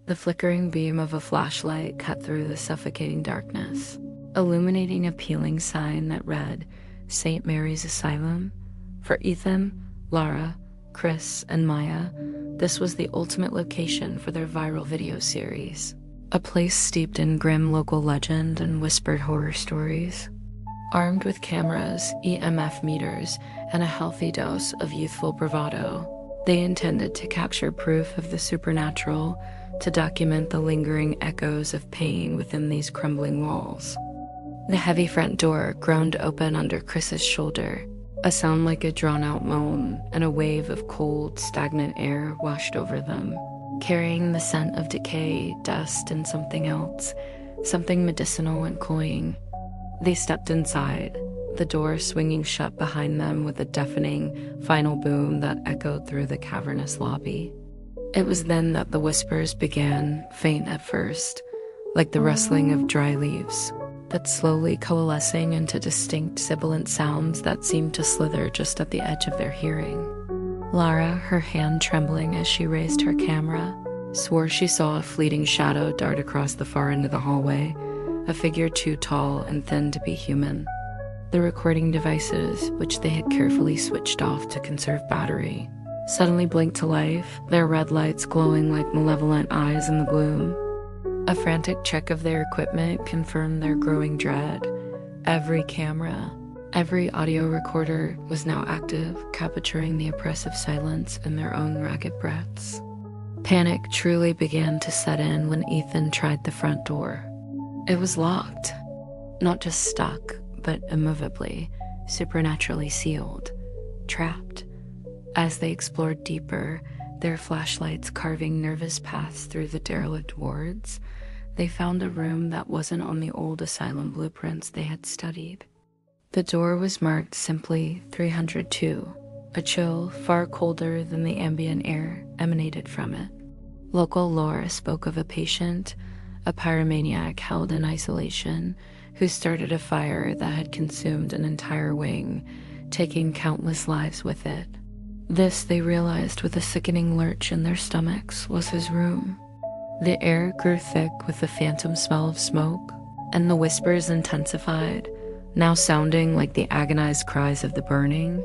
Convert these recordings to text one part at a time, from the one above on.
The flickering beam of a flashlight cut through the suffocating darkness, illuminating a peeling sign that read, St. Mary's Asylum. For Ethan, Lara, Chris, and Maya, this was the ultimate location for their viral video series. A place steeped in grim local legend and whispered horror stories. Armed with cameras, EMF meters, and a healthy dose of youthful bravado, they intended to capture proof of the supernatural, to document the lingering echoes of pain within these crumbling walls. The heavy front door groaned open under Chris's shoulder, a sound like a drawn-out moan, and a wave of cold, stagnant air washed over them, carrying the scent of decay, dust, and something else, something medicinal and cloying. They stepped inside, the door swinging shut behind them with a deafening, final boom that echoed through the cavernous lobby. It was then that the whispers began, faint at first, like the rustling of dry leaves, but slowly coalescing into distinct sibilant sounds that seemed to slither just at the edge of their hearing. Lara, her hand trembling as she raised her camera, swore she saw a fleeting shadow dart across the far end of the hallway, a figure too tall and thin to be human. The recording devices, which they had carefully switched off to conserve battery, suddenly blinked to life, their red lights glowing like malevolent eyes in the gloom. A frantic check of their equipment confirmed their growing dread. Every camera, every audio recorder was now active, capturing the oppressive silence in their own ragged breaths. Panic truly began to set in when Ethan tried the front door. It was locked, not just stuck, but immovably, supernaturally sealed, trapped. As they explored deeper, their flashlights carving nervous paths through the derelict wards, they found a room that wasn't on the old asylum blueprints they had studied. The door was marked simply 302, a chill far colder than the ambient air emanated from it. Local lore spoke of a patient, a pyromaniac held in isolation, who started a fire that had consumed an entire wing, taking countless lives with it. This, they realized with a sickening lurch in their stomachs, was his room. The air grew thick with the phantom smell of smoke, and the whispers intensified, now sounding like the agonized cries of the burning.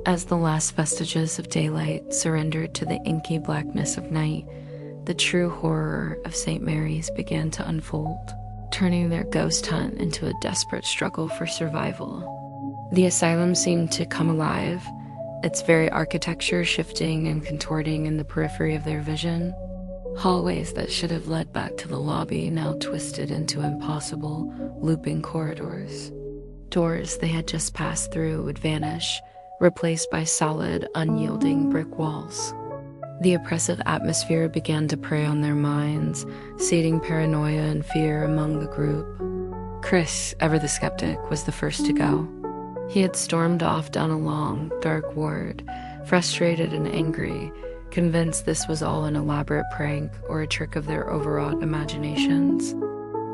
As the last vestiges of daylight surrendered to the inky blackness of night, the true horror of St. Mary's began to unfold, turning their ghost hunt into a desperate struggle for survival. The asylum seemed to come alive, its very architecture shifting and contorting in the periphery of their vision. Hallways that should have led back to the lobby now twisted into impossible, looping corridors. Doors they had just passed through would vanish, replaced by solid, unyielding brick walls. The oppressive atmosphere began to prey on their minds, seeding paranoia and fear among the group. Chris, ever the skeptic, was the first to go. He had stormed off down a long, dark ward, frustrated and angry, convinced this was all an elaborate prank or a trick of their overwrought imaginations.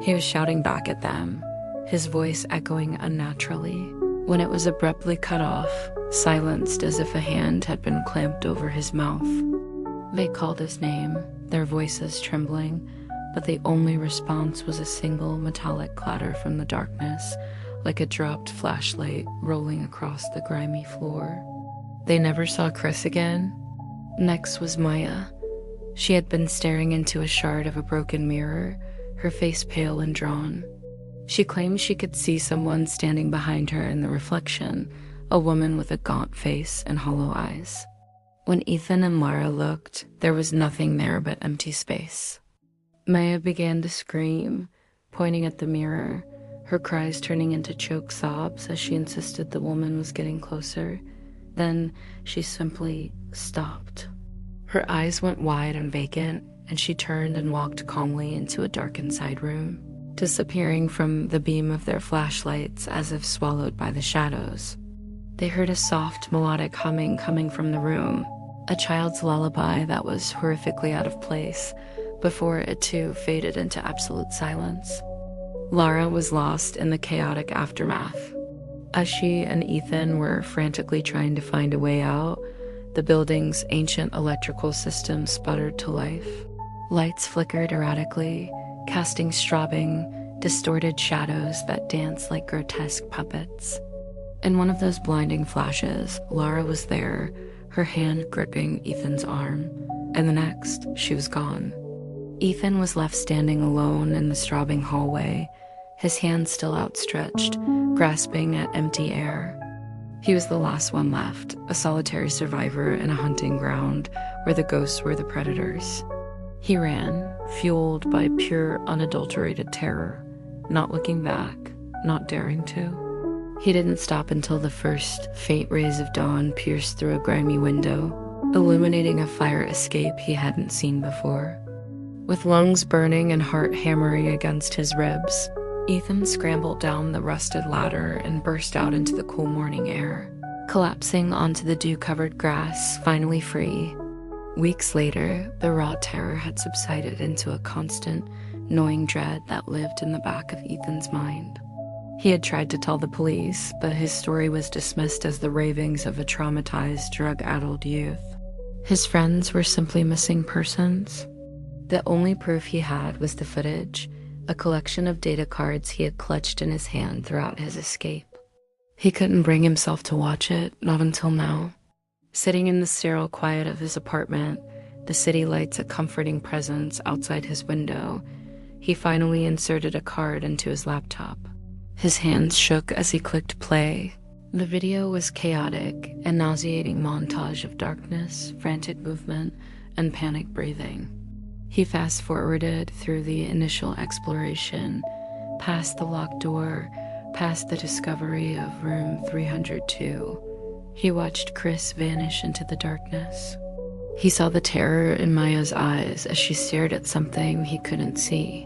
He was shouting back at them, his voice echoing unnaturally, when it was abruptly cut off, silenced as if a hand had been clamped over his mouth. They called his name, their voices trembling, but the only response was a single metallic clatter from the darkness, like a dropped flashlight rolling across the grimy floor. They never saw Chris again. Next was Maya. She had been staring into a shard of a broken mirror, her face pale and drawn. She claimed she could see someone standing behind her in the reflection, a woman with a gaunt face and hollow eyes. When Ethan and Lara looked, there was nothing there but empty space. Maya began to scream, pointing at the mirror, her cries turning into choked sobs as she insisted the woman was getting closer. Then she simply stopped. Her eyes went wide and vacant, and she turned and walked calmly into a darkened side room, disappearing from the beam of their flashlights as if swallowed by the shadows. They heard a soft, melodic humming coming from the room, a child's lullaby that was horrifically out of place, before it too faded into absolute silence. Lara was lost in the chaotic aftermath. As she and Ethan were frantically trying to find a way out, the building's ancient electrical system sputtered to life. Lights flickered erratically, casting strobing, distorted shadows that danced like grotesque puppets. In one of those blinding flashes, Lara was there, her hand gripping Ethan's arm, and the next, she was gone. Ethan was left standing alone in the strobing hallway, his hands still outstretched, grasping at empty air. He was the last one left, a solitary survivor in a hunting ground where the ghosts were the predators. He ran, fueled by pure, unadulterated terror, not looking back, not daring to. He didn't stop until the first faint rays of dawn pierced through a grimy window, illuminating a fire escape he hadn't seen before. With lungs burning and heart hammering against his ribs, Ethan scrambled down the rusted ladder and burst out into the cool morning air, collapsing onto the dew-covered grass, finally free. Weeks later, the raw terror had subsided into a constant, gnawing dread that lived in the back of Ethan's mind. He had tried to tell the police, but his story was dismissed as the ravings of a traumatized, drug-addled youth. His friends were simply missing persons. The only proof he had was the footage, a collection of data cards he had clutched in his hand throughout his escape. He couldn't bring himself to watch it, not until now. Sitting in the sterile quiet of his apartment, the city lights a comforting presence outside his window, he finally inserted a card into his laptop. His hands shook as he clicked play. The video was chaotic, a nauseating montage of darkness, frantic movement, and panic breathing. He fast-forwarded through the initial exploration, past the locked door, past the discovery of room 302. He watched Chris vanish into the darkness. He saw the terror in Maya's eyes as she stared at something he couldn't see.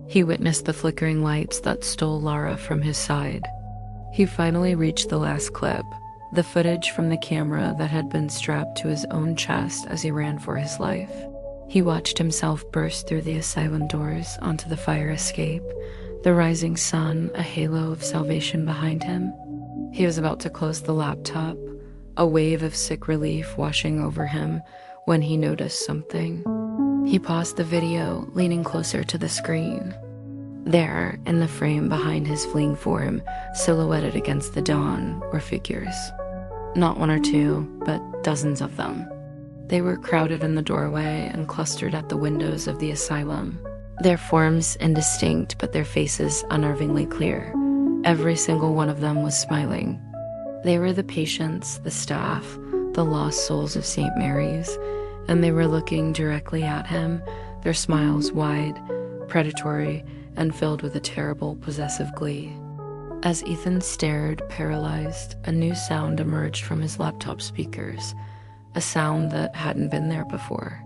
He witnessed the flickering lights that stole Lara from his side. He finally reached the last clip, the footage from the camera that had been strapped to his own chest as he ran for his life. He watched himself burst through the asylum doors onto the fire escape, the rising sun a halo of salvation behind him. He was about to close the laptop, a wave of sick relief washing over him, when he noticed something. He paused the video, leaning closer to the screen. There, in the frame behind his fleeing form, silhouetted against the dawn, were figures. Not one or two, but dozens of them. They were crowded in the doorway and clustered at the windows of the asylum, their forms indistinct but their faces unnervingly clear. Every single one of them was smiling. They were the patients, the staff, the lost souls of St. Mary's, and they were looking directly at him, their smiles wide, predatory, and filled with a terrible, possessive glee. As Ethan stared, paralyzed, a new sound emerged from his laptop speakers, a sound that hadn't been there before.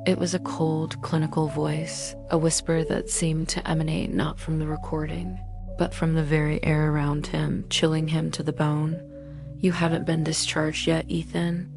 It was a cold, clinical voice, a whisper that seemed to emanate not from the recording, but from the very air around him, chilling him to the bone. "You haven't been discharged yet, Ethan.